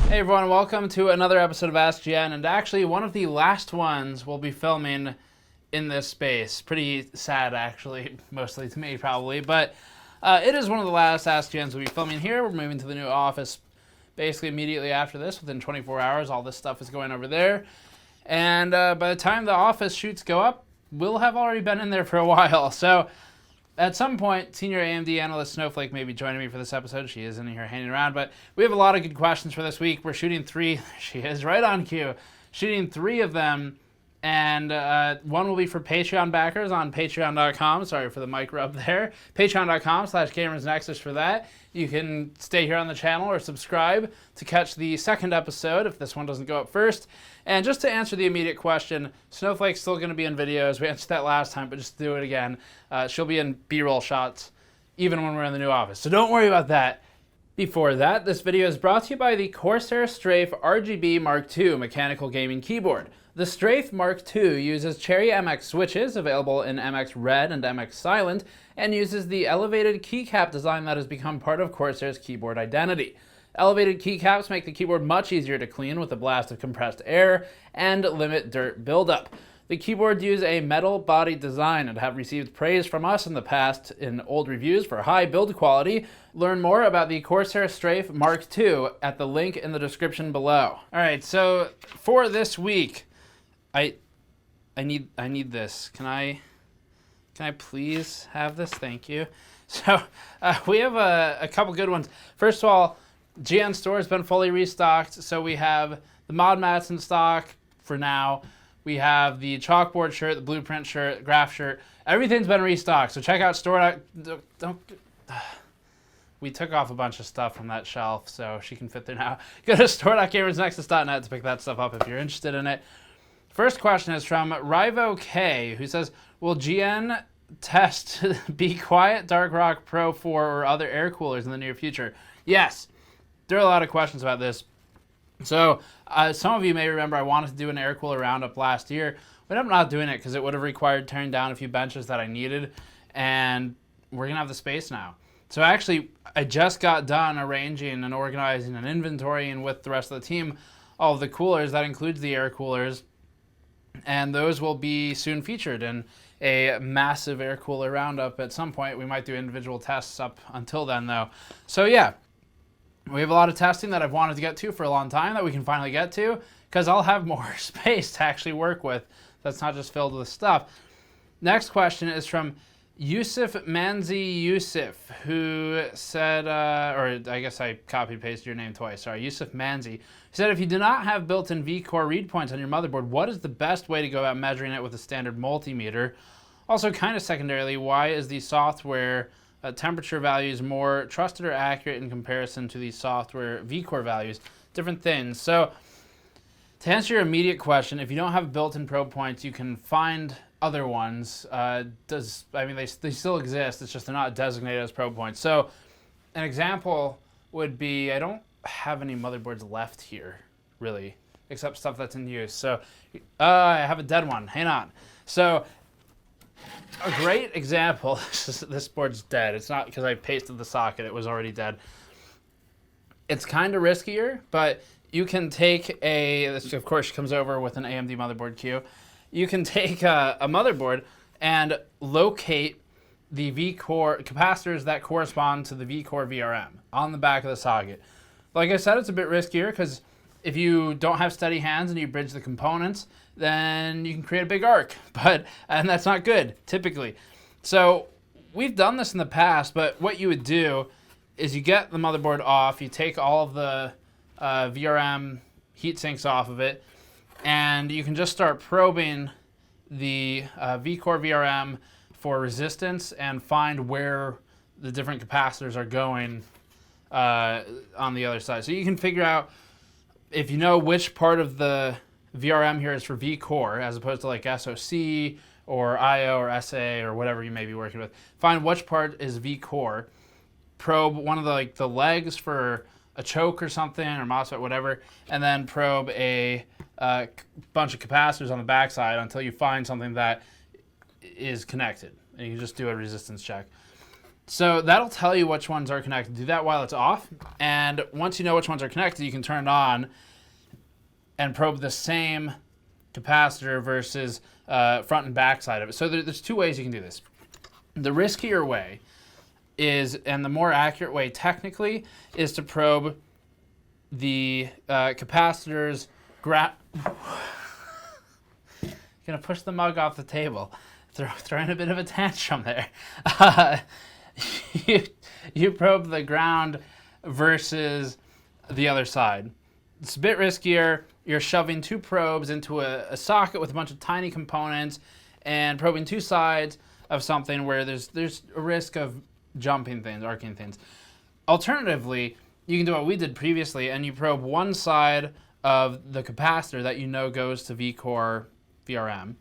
Hey everyone, welcome to another episode of AskGN, and actually one of the last ones we'll be filming in this space. Pretty sad actually, mostly to me probably, but it is one of the last AskGNs we'll be filming here. We're moving to the new office basically immediately after this, within 24 hours. All this stuff is going over there, and by the time the office shoots go up, we'll have already been in there for a while. So at some point, senior AMD analyst Snowflake may be joining me for this episode. She is in here hanging around, but we have a lot of good questions for this week. We're shooting three. She is right on cue. Shooting three of them, and one will be for Patreon backers on patreon.com. Sorry for the mic rub there. Patreon.com/GamersNexus for that. You can stay here on the channel or subscribe to catch the second episode if this one doesn't go up first. And just to answer the immediate question, Snowflake's still going to be in videos. We answered that last time, but just do it again. She'll be in B-roll shots even when we're in the new office, so don't worry about that. Before that, this video is brought to you by the Corsair Strafe RGB Mark II mechanical gaming keyboard. The Strafe Mark II uses Cherry MX switches, available in MX Red and MX Silent, and uses the elevated keycap design that has become part of Corsair's keyboard identity. Elevated keycaps make the keyboard much easier to clean with a blast of compressed air and limit dirt buildup. The keyboards use a metal body design and have received praise from us in the past in old reviews for high build quality. Learn more about the Corsair Strafe Mark II at the link in the description below. All right, so for this week, I need this. Can I please have this? Thank you. So we have a couple good ones. First of all, GN Store has been fully restocked, so we have the mod mats in stock for now. We have the chalkboard shirt, the blueprint shirt, graph shirt. Everything's been restocked, so check out store. We took off a bunch of stuff from that shelf, so she can fit there now. Go to store.gamersnexus.net to pick that stuff up if you're interested in it. First question is from Raivo K, who says, will GN test Be Quiet, Dark Rock Pro 4 or other air coolers in the near future? Yes. There are a lot of questions about this. So some of you may remember I wanted to do an air cooler roundup last year, but I'm not doing it because it would have required tearing down a few benches that I needed, and we're going to have the space now. So actually, I just got done arranging and organizing and inventorying with the rest of the team all of the coolers. That includes the air coolers, and those will be soon featured in a massive air cooler roundup at some point. We might do individual tests up until then, though. So yeah. We have a lot of testing that I've wanted to get to for a long time that we can finally get to, because I'll have more space to actually work with that's not just filled with stuff. Next question is from Yousef Mansy, who said, or I guess I copy-pasted your name twice, sorry, Yousef Mansy. He said, if you do not have built-in Vcore read points on your motherboard, what is the best way to go about measuring it with a standard multimeter? Also, kind of secondarily, why is the software temperature values more trusted or accurate in comparison to the software Vcore values? Different things. So to answer your immediate question, if you don't have built-in probe points, you can find other ones. They still exist, it's just they're not designated as probe points. So an example would be, I don't have any motherboards left here, really, except stuff that's in use. So I have a dead one, hang on. So a great example, this board's dead. It's not because I pasted the socket, it was already dead. It's kind of riskier, but you can take this of course comes over with an AMD motherboard queue. You can take a motherboard and locate the Vcore capacitors that correspond to the Vcore VRM on the back of the socket. Like I said, it's a bit riskier because if you don't have steady hands and you bridge the components, then you can create a big arc, and that's not good, typically. So we've done this in the past, but what you would do is you get the motherboard off, you take all of the VRM heat sinks off of it, and you can just start probing the Vcore VRM for resistance and find where the different capacitors are going on the other side. So you can figure out, if you know which part of the VRM here is for Vcore, as opposed to like SoC or IO or SA or whatever you may be working with, find which part is Vcore, probe one of the legs for a choke or something, or MOSFET, whatever, and then probe a bunch of capacitors on the backside until you find something that is connected. And you can just do a resistance check. So that'll tell you which ones are connected. Do that while it's off. And once you know which ones are connected, you can turn it on and probe the same capacitor versus front and back side of it. So there's two ways you can do this. The riskier way is, and the more accurate way technically, is to probe the capacitors. Gonna push the mug off the table. Throwing a bit of a tantrum there. You probe the ground versus the other side. It's a bit riskier. You're shoving two probes into a socket with a bunch of tiny components and probing two sides of something where there's a risk of jumping things, arcing things. Alternatively, you can do what we did previously, and you probe one side of the capacitor that you know goes to Vcore VRM,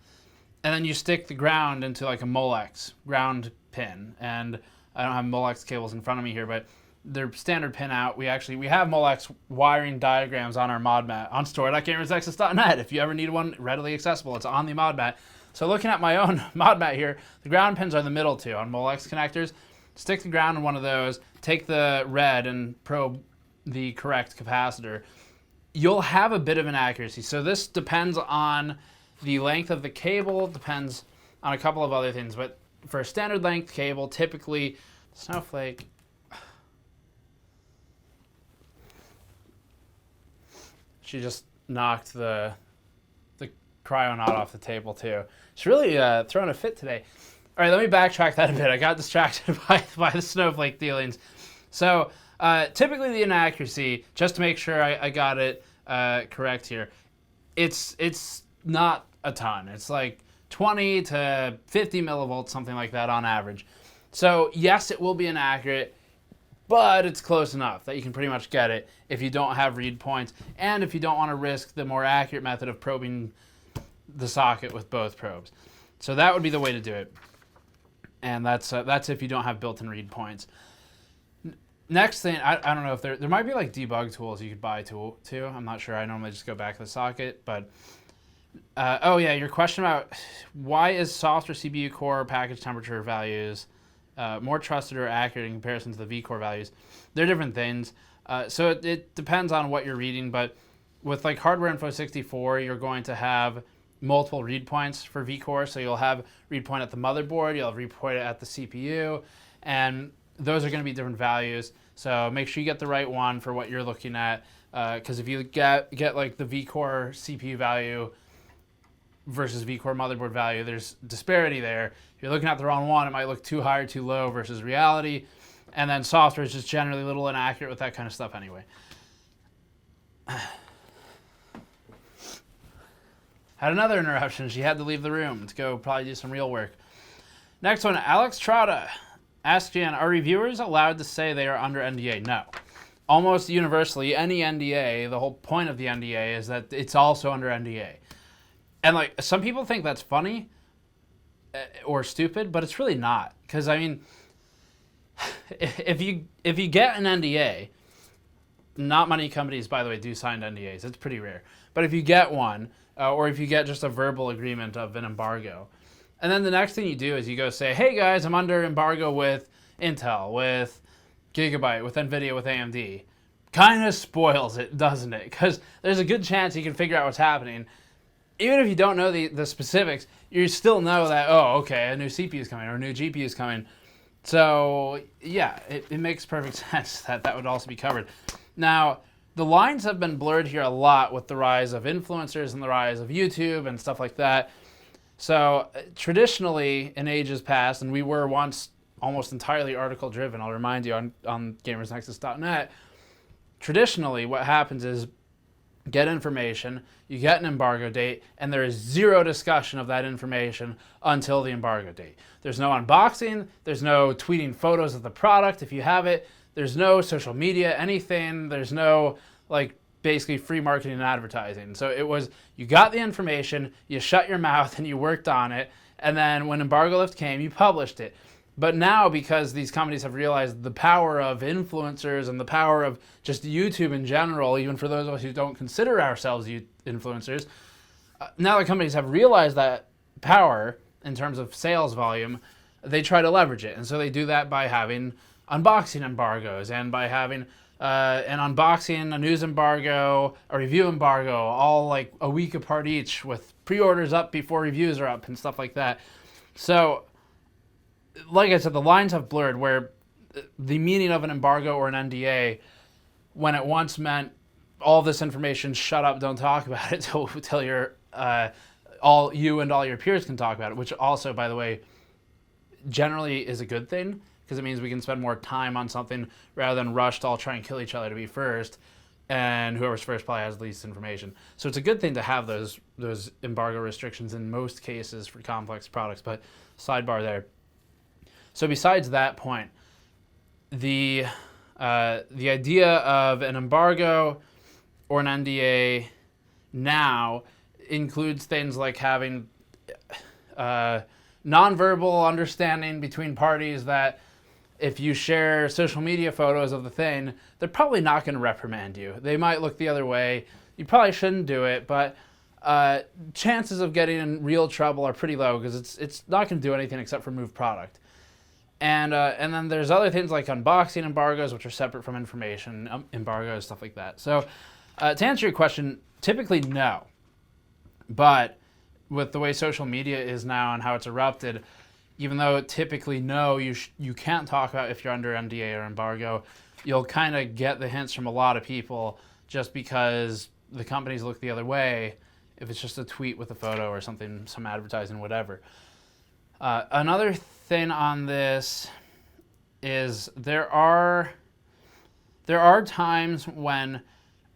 and then you stick the ground into like a Molex ground pin. And I don't have Molex cables in front of me here, but they're standard pin out. We have Molex wiring diagrams on our mod mat on store.gamersnexus.net. If you ever need one readily accessible, it's on the mod mat. So looking at my own mod mat here, the ground pins are the middle two on Molex connectors. Stick the ground in one of those, take the red and probe the correct capacitor. You'll have a bit of inaccuracy. So this depends on the length of the cable, depends on a couple of other things, but for a standard length cable, typically Snowflake. She just knocked the cryonaut off the table too. She's really throwing a fit today. All right, let me backtrack that a bit. I got distracted by the Snowflake dealings. So typically the inaccuracy, just to make sure I got it correct here, it's not a ton. It's like 20 to 50 millivolts, something like that on average. So yes, it will be inaccurate, but it's close enough that you can pretty much get it if you don't have read points and if you don't want to risk the more accurate method of probing the socket with both probes. So that would be the way to do it. And that's if you don't have built-in read points. Next thing, I don't know if there might be like debug tools you could buy too. I'm not sure. I normally just go back to the socket, but oh yeah, your question about why is software CPU core package temperature values more trusted or accurate in comparison to the vCore values? They're different things. So it depends on what you're reading, but with like Hardware Info 64, you're going to have multiple read points for vCore. So you'll have read point at the motherboard, you'll have read point at the CPU, and those are going to be different values. So make sure you get the right one for what you're looking at, because if you get like the vCore CPU value versus vCore motherboard value, there's disparity there. If you're looking at the wrong one, it might look too high or too low versus reality. And then software is just generally a little inaccurate with that kind of stuff anyway. Had another interruption. She had to leave the room to go probably do some real work. Next one, Alex Trotta. AskGN, are reviewers allowed to say they are under NDA? No. Almost universally, any NDA, the whole point of the NDA is that it's also under NDA. And like some people think that's funny or stupid, but it's really not. Because I mean, if you get an NDA, not many companies, by the way, do sign NDAs. It's pretty rare. But if you get one, or if you get just a verbal agreement of an embargo, and then the next thing you do is you go say, hey guys, I'm under embargo with Intel, with Gigabyte, with NVIDIA, with AMD. Kind of spoils it, doesn't it? Because there's a good chance you can figure out what's happening. Even if you don't know the specifics, you still know that, oh, okay, a new CPU is coming or a new GPU is coming. So, yeah, it makes perfect sense that that would also be covered. Now, the lines have been blurred here a lot with the rise of influencers and the rise of YouTube and stuff like that. So, traditionally, in ages past, and we were once almost entirely article-driven, I'll remind you on gamersnexus.net, traditionally what happens is get information, you get an embargo date, and there is zero discussion of that information until the embargo date. There's no unboxing, there's no tweeting photos of the product if you have it, there's no social media, anything, there's no like basically free marketing and advertising. So it was, you got the information, you shut your mouth and you worked on it, and then when embargo lift came, you published it. But now, because these companies have realized the power of influencers and the power of just YouTube in general, even for those of us who don't consider ourselves influencers, now the companies have realized that power in terms of sales volume, they try to leverage it. And so they do that by having unboxing embargoes and by having an unboxing, a news embargo, a review embargo, all like a week apart each, with pre-orders up before reviews are up and stuff like that. So, like I said, the lines have blurred where the meaning of an embargo or an NDA, when it once meant all this information, shut up, don't talk about it till you're all you and all your peers can talk about it, which also, by the way, generally is a good thing, because it means we can spend more time on something rather than rush to all try and kill each other to be first, and whoever's first probably has the least information. So it's a good thing to have those embargo restrictions in most cases for complex products, but sidebar there. So besides that point, the idea of an embargo or an NDA now includes things like having nonverbal understanding between parties that if you share social media photos of the thing, they're probably not going to reprimand you. They might look the other way. You probably shouldn't do it, but chances of getting in real trouble are pretty low because it's not going to do anything except for move product. And then there's other things like unboxing embargoes, which are separate from information embargoes, stuff like that. So to answer your question, typically no. But with the way social media is now and how it's erupted, even though typically no, you can't talk about if you're under NDA or embargo, you'll kind of get the hints from a lot of people just because the companies look the other way if it's just a tweet with a photo or something, some advertising, whatever. Another thing on this is there are times when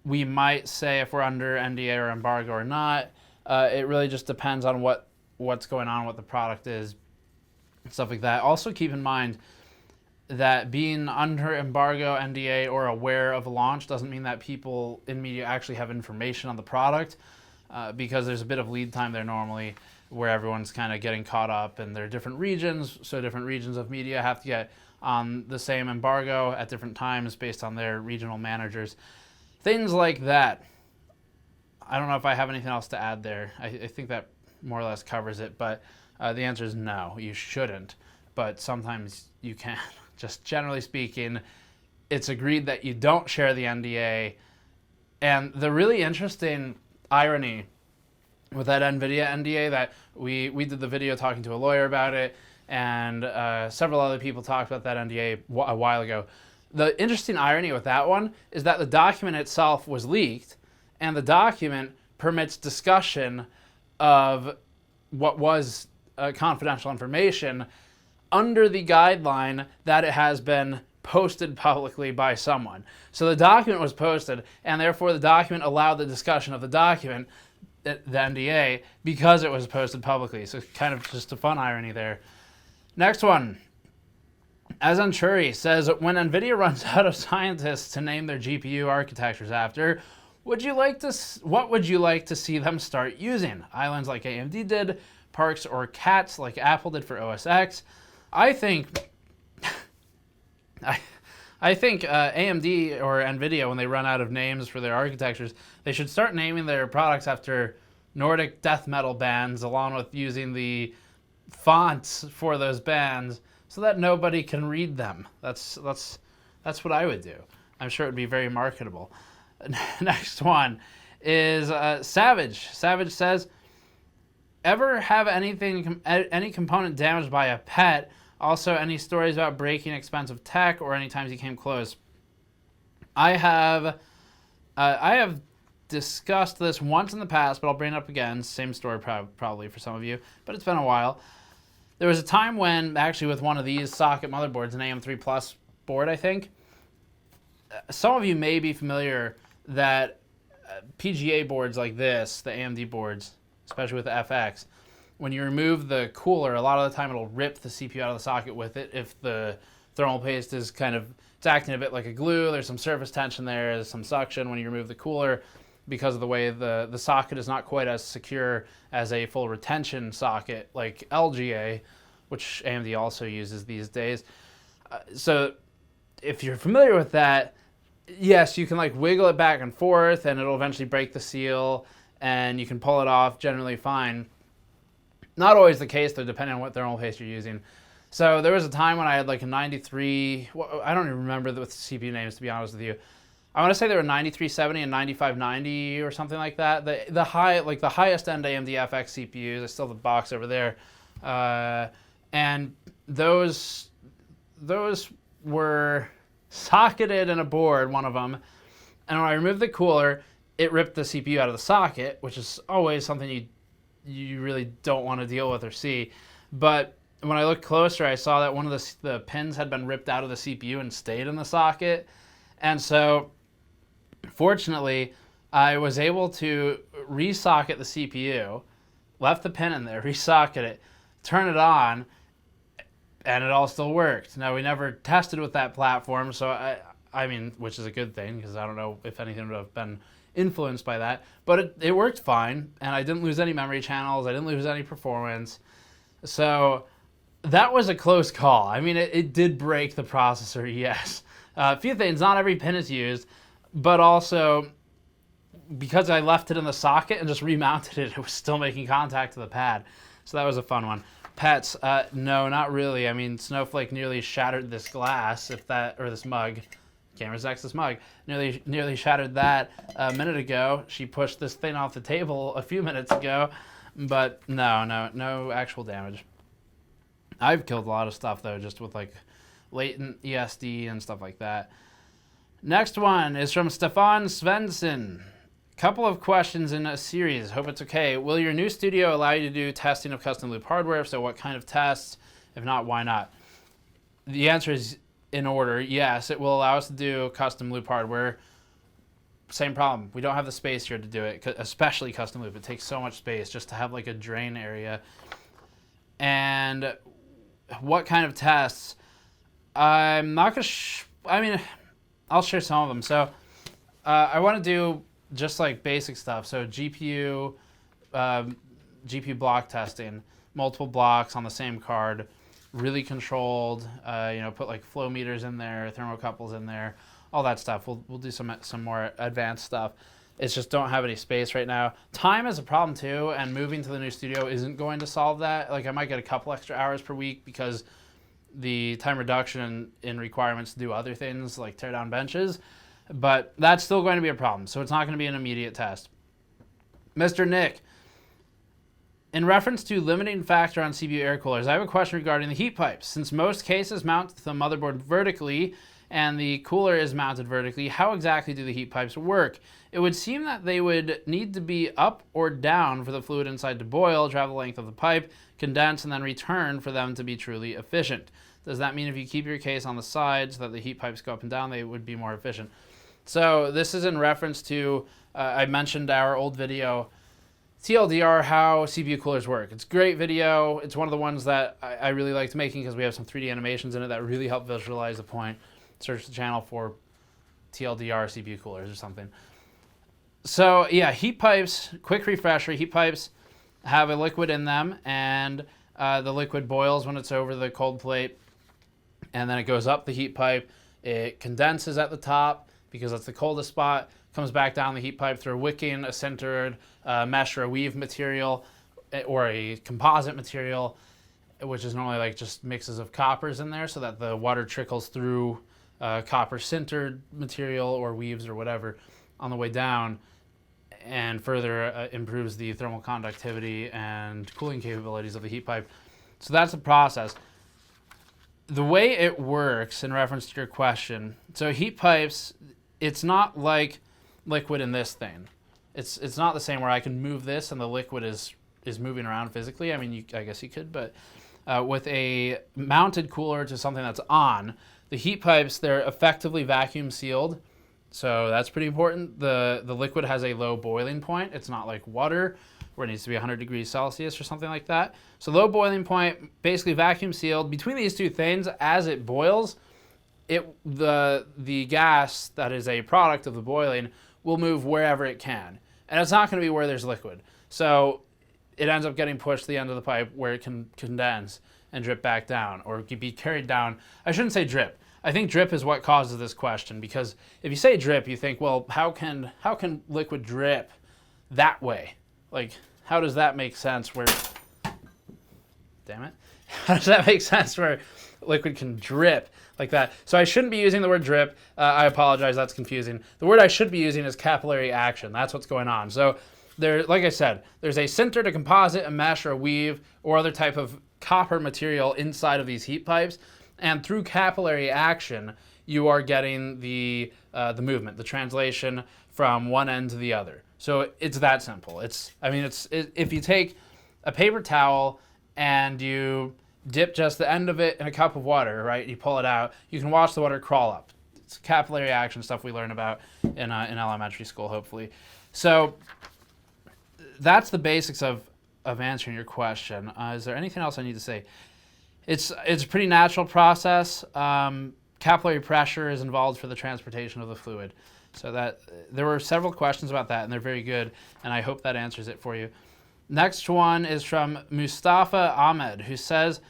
we might say if we're under NDA or embargo or not. It really just depends on what's going on, what the product is, stuff like that. Also keep in mind that being under embargo, NDA, or aware of a launch doesn't mean that people in media actually have information on the product, because there's a bit of lead time there normally where everyone's kind of getting caught up, and there are different regions, so different regions of media have to get on the same embargo at different times based on their regional managers. Things like that. I don't know if I have anything else to add there. I think that more or less covers it, but the answer is no, you shouldn't, but sometimes you can. Just generally speaking, it's agreed that you don't share the NDA, and the really interesting irony with that NVIDIA NDA that we did the video talking to a lawyer about it, and several other people talked about that NDA a while ago. The interesting irony with that one is that the document itself was leaked, and the document permits discussion of what was confidential information under the guideline that it has been posted publicly by someone. So the document was posted, and therefore the document allowed the discussion of the document, the NDA, because it was posted publicly. So kind of just a fun irony there. Next one. Azenturi says, when NVIDIA runs out of scientists to name their GPU architectures after, what would you like to see them start using? Islands like AMD did, parks or cats like Apple did for OS X. I think AMD or NVIDIA, when they run out of names for their architectures, they should start naming their products after Nordic death metal bands, along with using the fonts for those bands so that nobody can read them. That's what I would do. I'm sure it would be very marketable. Next one is Savage. Savage says, ever have any component damaged by a pet? Also, any stories about breaking expensive tech or any times you came close? I have discussed this once in the past, but I'll bring it up again. Same story probably for some of you, but it's been a while. There was a time when, actually with one of these socket motherboards, an AM3 Plus board, I think, some of you may be familiar that PGA boards like this, the AMD boards, especially with the FX, when you remove the cooler, a lot of the time it'll rip the CPU out of the socket with it if the thermal paste is it's acting a bit like a glue. There's some surface tension there, there's some suction when you remove the cooler because of the way the socket is not quite as secure as a full retention socket like LGA, which AMD also uses these days. So if you're familiar with that, yes, you can wiggle it back and forth and it'll eventually break the seal and you can pull it off generally fine. Not always the case though, depending on what thermal paste you're using. So there was a time when I had like a 93, I don't even remember with CPU names, to be honest with you. I want to say they were 9370 and 9590 or something like that. The highest end AMD FX CPUs. I still have the box over there, and those were socketed in a board, one of them. And when I removed the cooler, it ripped the CPU out of the socket, which is always something you really don't want to deal with or see. But when I looked closer, I saw that one of the pins had been ripped out of the CPU and stayed in the socket. And so, fortunately, I was able to resocket the CPU, left the pin in there, resocket it, turn it on, and it all still worked. Now, we never tested with that platform, so I mean, which is a good thing, because I don't know if anything would have been influenced by that. But it worked fine, and I didn't lose any memory channels. I didn't lose any performance. So that was a close call. I mean, it did break the processor, yes. A few things, not every pin is used, but also because I left it in the socket and just remounted it, it was still making contact to the pad. So that was a fun one. Pets, no, not really. I mean, Snowflake nearly shattered this glass, or this mug. Camera's next, this mug. Nearly shattered that a minute ago. She pushed this thing off the table a few minutes ago, but no actual damage. I've killed a lot of stuff, though, just with like latent ESD and stuff like that. Next one is from Stephan Svendsen. Couple of questions in a series. Hope it's okay. Will your new studio allow you to do testing of custom loop hardware? If so, what kind of tests? If not, why not? The answer is in order. Yes, it will allow us to do custom loop hardware. Same problem. We don't have the space here to do it, especially custom loop. It takes so much space just to have like a drain area. And what kind of tests? I'm not going to... I mean, I'll share some of them. So I want to do just like basic stuff. So GPU block testing, multiple blocks on the same card, really controlled, put like flow meters in there, thermocouples in there, all that stuff. We'll do some more advanced stuff. It's just don't have any space right now. Time is a problem too, and moving to the new studio isn't going to solve that. Like I might get a couple extra hours per week because the time reduction in requirements to do other things like tear down benches, but that's still going to be a problem. So it's not going to be an immediate test. Mr. Nick, in reference to limiting factor on CPU air coolers, I have a question regarding the heat pipes. Since most cases mount the motherboard vertically and the cooler is mounted vertically, how exactly do the heat pipes work? It would seem that they would need to be up or down for the fluid inside to boil, travel the length of the pipe, condense, and then return for them to be truly efficient. Does that mean if you keep your case on the side so that the heat pipes go up and down, they would be more efficient? So this is in reference to, I mentioned our old video, TLDR, how CPU coolers work. It's a great video. It's one of the ones that I really liked making because we have some 3D animations in it that really help visualize the point. Search the channel for TLDR CPU coolers or something. So yeah, heat pipes, quick refresher, heat pipes have a liquid in them, and the liquid boils when it's over the cold plate, and then it goes up the heat pipe. It condenses at the top because that's the coldest spot, comes back down the heat pipe through a wicking, a sintered, mesh or a weave material, or a composite material, which is normally like just mixes of coppers in there so that the water trickles through copper sintered material or weaves or whatever on the way down, and further improves the thermal conductivity and cooling capabilities of the heat pipe. So that's the process. The way it works, in reference to your question, so heat pipes, it's not like liquid in this thing. It's not the same where I can move this and the liquid is moving around physically. I mean, I guess you could, but with a mounted cooler to something that's on, the heat pipes, they're effectively vacuum sealed. So that's pretty important. The liquid has a low boiling point. It's not like water where it needs to be 100 degrees Celsius or something like that. So low boiling point, basically vacuum sealed. Between these two things, as it boils, the gas that is a product of the boiling will move wherever it can. And it's not going to be where there's liquid. So it ends up getting pushed to the end of the pipe where it can condense and drip back down, or be carried down. I shouldn't say drip. I think drip is what causes this question, because if you say drip, you think, well, how can liquid drip that way? Like, how does that make sense where, damn it, How does that make sense where liquid can drip like that? So I shouldn't be using the word drip. I apologize, that's confusing. The word I should be using is capillary action. That's what's going on. So there, like I said, there's a sintered, a composite, a mesh, or a weave, or other type of copper material inside of these heat pipes. And through capillary action, you are getting the movement, the translation from one end to the other. So it's that simple. If you take a paper towel and you dip just the end of it in a cup of water, right? You pull it out, you can watch the water crawl up. It's capillary action stuff we learn about in elementary school, hopefully. So that's the basics of answering your question. Is there anything else I need to say? It's a pretty natural process. Capillary pressure is involved for the transportation of the fluid. So that there were several questions about that, and they're very good, and I hope that answers it for you. Next one is from Moustafa Ahmed, who says,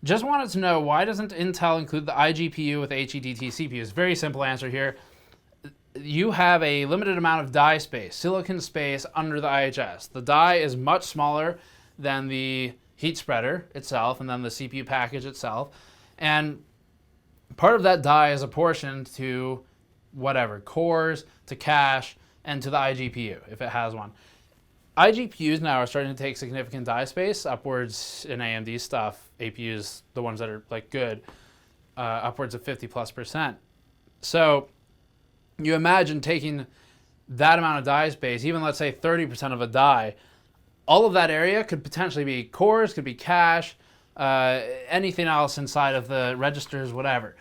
just wanted to know, why doesn't Intel include the iGPU with HEDT CPUs? Very simple answer here. You have a limited amount of die space, silicon space, under the IHS. The die is much smaller than the heat spreader itself and then the CPU package itself. And part of that die is apportioned to whatever, cores, to cache, and to the iGPU, if it has one. iGPUs now are starting to take significant die space, upwards in AMD stuff, APUs, the ones that are like good, upwards of 50+%. So you imagine taking that amount of die space, even let's say 30% of a die, all of that area could potentially be cores, could be cache, anything else inside of the registers, whatever.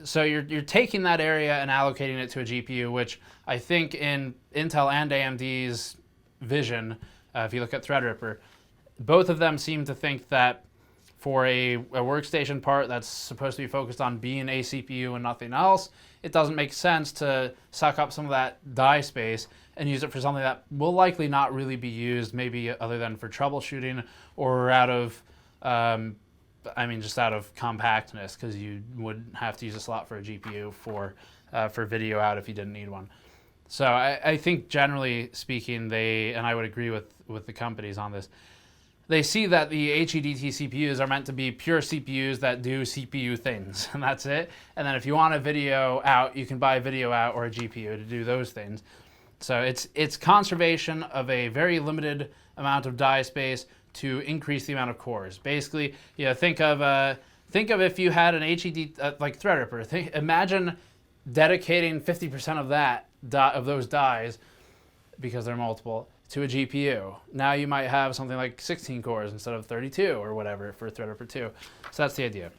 So you're taking that area and allocating it to a GPU, which I think in Intel and AMD's vision, if you look at Threadripper, both of them seem to think that for a workstation part that's supposed to be focused on being a CPU and nothing else, it doesn't make sense to suck up some of that die space and use it for something that will likely not really be used, maybe other than for troubleshooting or out of, just out of compactness, because you would have to use a slot for a GPU for video out if you didn't need one. So I think generally speaking, and I would agree with the companies on this, they see that the HEDT CPUs are meant to be pure CPUs that do CPU things, and that's it. And then if you want a video out, you can buy a video out or a GPU to do those things. So it's conservation of a very limited amount of die space to increase the amount of cores. Basically, think of if you had an HED like Threadripper. Imagine dedicating 50% of those dies, because they're multiple, to a GPU. Now you might have something like 16 cores instead of 32 or whatever for Threadripper 2. So that's the idea.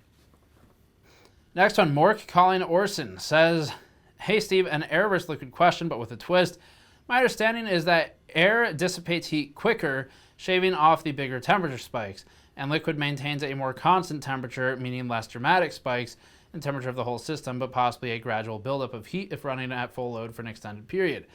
Next one, MorkCallingOrson says, hey Steve, an air versus liquid question, but with a twist. My understanding is that air dissipates heat quicker, shaving off the bigger temperature spikes, and liquid maintains a more constant temperature, meaning less dramatic spikes in temperature of the whole system, but possibly a gradual buildup of heat if running at full load for an extended period.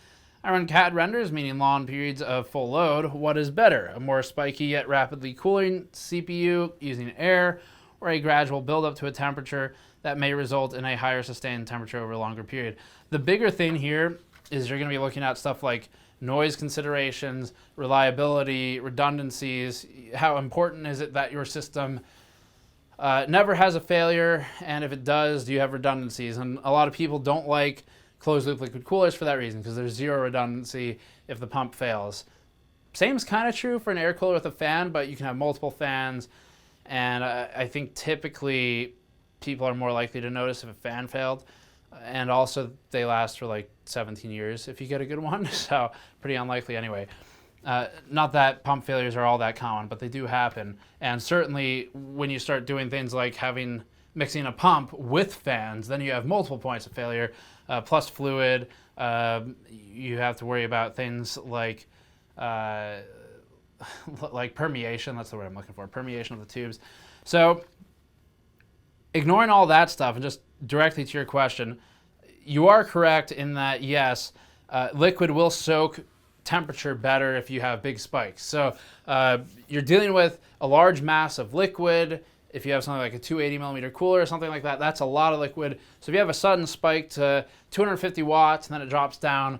I run CAD renders, meaning long periods of full load. What is better, a more spiky yet rapidly cooling CPU using air, or a gradual buildup to a temperature that may result in a higher sustained temperature over a longer period? The bigger thing here is you're going to be looking at stuff like noise considerations, reliability, redundancies. How important is it that your system never has a failure, and if it does, do you have redundancies? And a lot of people don't like closed-loop liquid coolers for that reason, because there's zero redundancy if the pump fails. Same's kind of true for an air cooler with a fan, but you can have multiple fans, and I think typically people are more likely to notice if a fan failed, and also they last for like 17 years if you get a good one, so pretty unlikely anyway. Not that pump failures are all that common, but they do happen, and certainly when you start doing things like mixing a pump with fans, then you have multiple points of failure, plus fluid. You have to worry about things like permeation. That's the word I'm looking for, permeation of the tubes. So ignoring all that stuff and just directly to your question, you are correct in that, yes, liquid will soak temperature better if you have big spikes. So you're dealing with a large mass of liquid. If you have something like a 280 millimeter cooler or something like that, that's a lot of liquid. So if you have a sudden spike to 250 watts and then it drops down,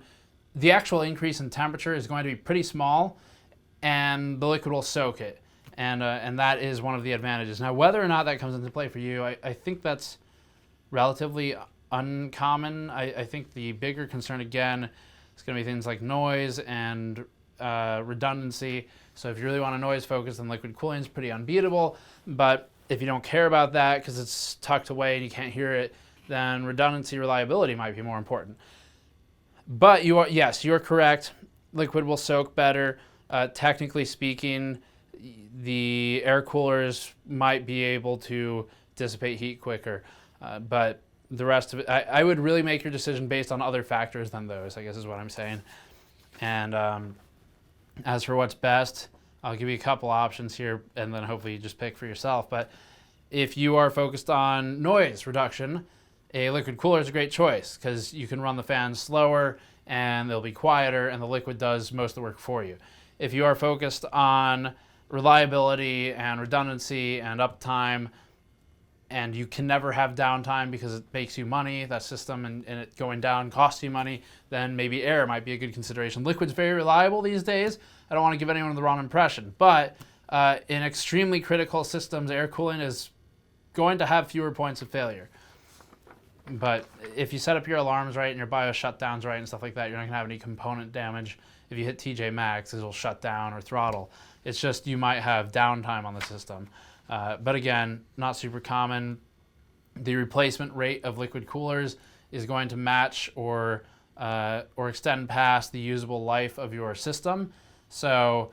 the actual increase in temperature is going to be pretty small, and the liquid will soak it. and that is one of the advantages. Now, whether or not that comes into play for you, I think that's relatively uncommon. I think the bigger concern, again, is going to be things like noise and redundancy. So if you really want a noise focus, then liquid cooling is pretty unbeatable. But if you don't care about that because it's tucked away and you can't hear it, then redundancy, reliability might be more important. But yes, you're correct. Liquid will soak better. Technically speaking, the air coolers might be able to dissipate heat quicker. But the rest of it, I would really make your decision based on other factors than those, I guess is what I'm saying. And as for what's best, I'll give you a couple options here, and then hopefully you just pick for yourself. But if you are focused on noise reduction, a liquid cooler is a great choice because you can run the fans slower and they'll be quieter, and the liquid does most of the work for you. If you are focused on reliability and redundancy and uptime, and you can never have downtime because it makes you money, that system and it going down costs you money, then maybe air might be a good consideration. Liquid's very reliable these days. I don't want to give anyone the wrong impression, but in extremely critical systems, air cooling is going to have fewer points of failure. But if you set up your alarms right and your BIOS shutdowns right and stuff like that, you're not going to have any component damage. If you hit TJ Max, it'll shut down or throttle. It's just you might have downtime on the system. But again, not super common. The replacement rate of liquid coolers is going to match or extend past the usable life of your system. So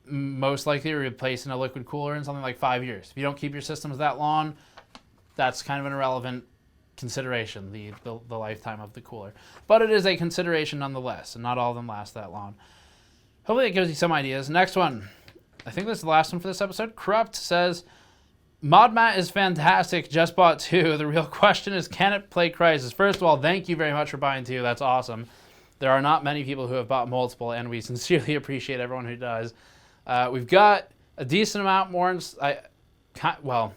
most likely you're replacing a liquid cooler in something like 5 years. If you don't keep your systems that long, that's kind of an irrelevant consideration, the lifetime of the cooler. But it is a consideration nonetheless, and not all of them last that long. Hopefully it gives you some ideas. Next one. I think this is the last one for this episode. Krupt says, ModMat is fantastic, just bought 2. The real question is, can it play Crysis? First of all, thank you very much for buying 2. That's awesome. There are not many people who have bought multiple, and we sincerely appreciate everyone who does. We've got a decent amount more. Well,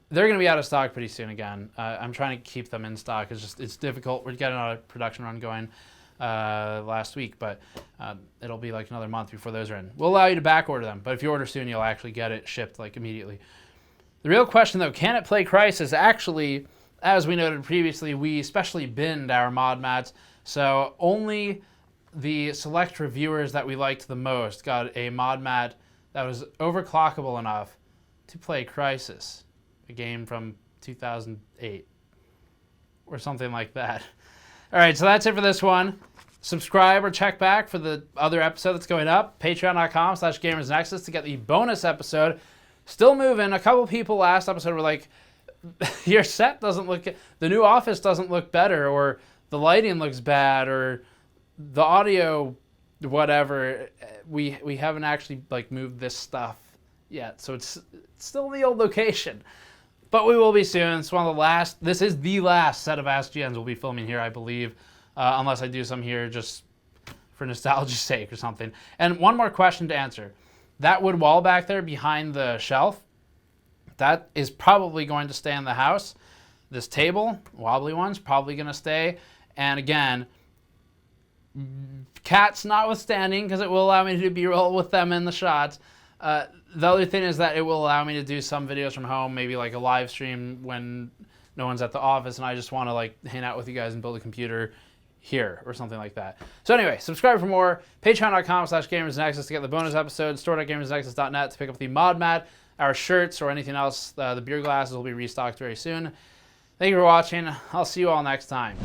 they're going to be out of stock pretty soon again. I'm trying to keep them in stock. It's difficult. We're getting a production run going last week, but it'll be like another month before those are in. We'll allow you to back order them, but if you order soon, you'll actually get it shipped like immediately. The real question though, can it play Crysis? Actually, as we noted previously, we specially binned our mod mats, so only the select reviewers that we liked the most got a mod mat that was overclockable enough to play Crysis, a game from 2008 or something like that. All right, so that's it for this one. Subscribe or check back for the other episode that's going up. Patreon.com/GamersNexus to get the bonus episode. Still moving. A couple people last episode were like, your set doesn't look, the new office doesn't look better, or the lighting looks bad, or the audio, whatever. We haven't actually like moved this stuff yet, so it's still the old location. But we will be soon. It's one of the last. This is the last set of AskGNs we'll be filming here, I believe, unless I do some here just for nostalgia's sake or something. And one more question to answer. That wood wall back there behind the shelf, that is probably going to stay in the house. This table, wobbly one's probably going to stay. And again, cats notwithstanding, because it will allow me to do B-roll with them in the shots. The other thing is that it will allow me to do some videos from home, maybe like a live stream when no one's at the office and I just want to like hang out with you guys and build a computer here or something like that. So anyway, subscribe for more. Patreon.com/GamersNexus to get the bonus episodes. Store.gamersnexus.net to pick up the mod mat, our shirts, or anything else. The beer glasses will be restocked very soon. Thank you for watching. I'll see you all next time.